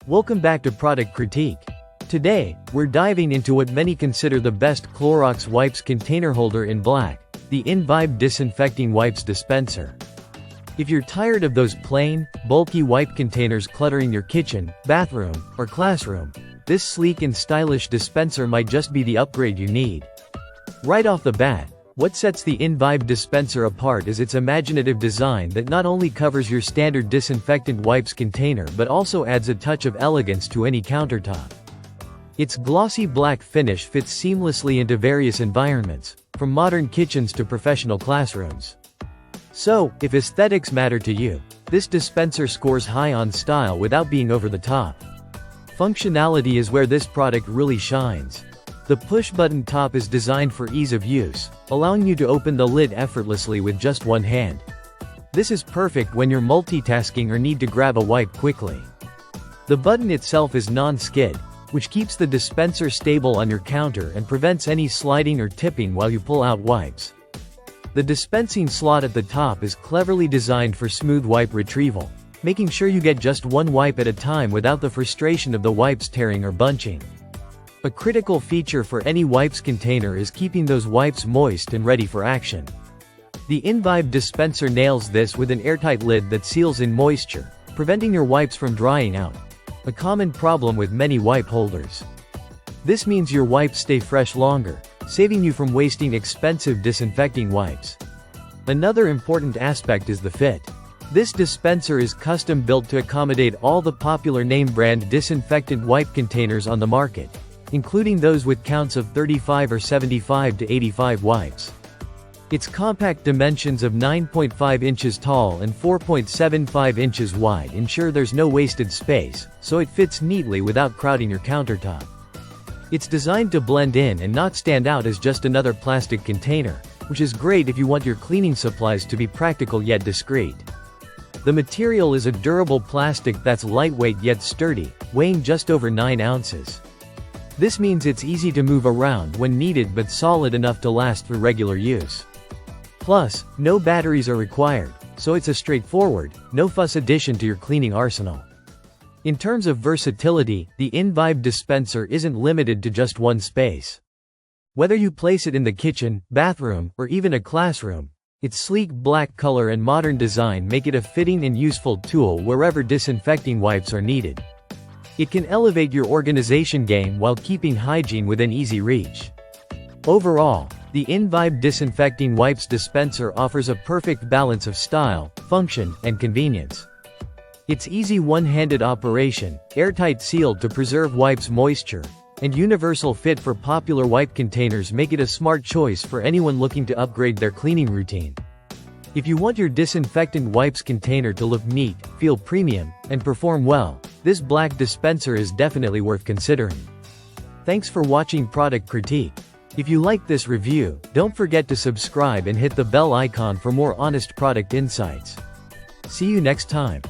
Welcome back to Product Critique. Today, we're diving into what many consider the best Clorox wipes container holder in black, the Inevibe Disinfecting Wipes Dispenser. If you're tired of those plain, bulky wipe containers cluttering your kitchen, bathroom, or classroom, this sleek and stylish dispenser might just be the upgrade you need. Right off the bat, what sets the Inevibe dispenser apart is its imaginative design that not only covers your standard disinfectant wipes container but also adds a touch of elegance to any countertop. Its glossy black finish fits seamlessly into various environments, from modern kitchens to professional classrooms. So, if aesthetics matter to you, this dispenser scores high on style without being over the top. Functionality is where this product really shines. The push-button top is designed for ease of use, allowing you to open the lid effortlessly with just one hand. This is perfect when you're multitasking or need to grab a wipe quickly. The button itself is non-skid, which keeps the dispenser stable on your counter and prevents any sliding or tipping while you pull out wipes. The dispensing slot at the top is cleverly designed for smooth wipe retrieval, making sure you get just one wipe at a time without the frustration of the wipes tearing or bunching. A critical feature for any wipes container is keeping those wipes moist and ready for action. The Inevibe dispenser nails this with an airtight lid that seals in moisture, preventing your wipes from drying out, a common problem with many wipe holders. This means your wipes stay fresh longer, saving you from wasting expensive disinfecting wipes. Another important aspect is the fit. This dispenser is custom built to accommodate all the popular name brand disinfectant wipe containers on the market, including those with counts of 35 or 75 to 85 wipes. Its compact dimensions of 9.5 inches tall and 4.75 inches wide ensure there's no wasted space, so it fits neatly without crowding your countertop. It's designed to blend in and not stand out as just another plastic container, which is great if you want your cleaning supplies to be practical yet discreet. The material is a durable plastic that's lightweight yet sturdy, weighing just over 9 ounces. This means it's easy to move around when needed but solid enough to last through regular use. Plus, no batteries are required, so it's a straightforward, no-fuss addition to your cleaning arsenal. In terms of versatility, the Inevibe dispenser isn't limited to just one space. Whether you place it in the kitchen, bathroom, or even a classroom, its sleek black color and modern design make it a fitting and useful tool wherever disinfecting wipes are needed. It can elevate your organization game while keeping hygiene within easy reach. Overall, the Inevibe Disinfecting Wipes Dispenser offers a perfect balance of style, function, and convenience. Its easy one-handed operation, airtight sealed to preserve wipes' moisture, and universal fit for popular wipe containers make it a smart choice for anyone looking to upgrade their cleaning routine. If you want your disinfectant wipes container to look neat, feel premium, and perform well, this black dispenser is definitely worth considering. Thanks for watching Product Critique. If you like this review, don't forget to subscribe and hit the bell icon for more honest product insights. See you next time.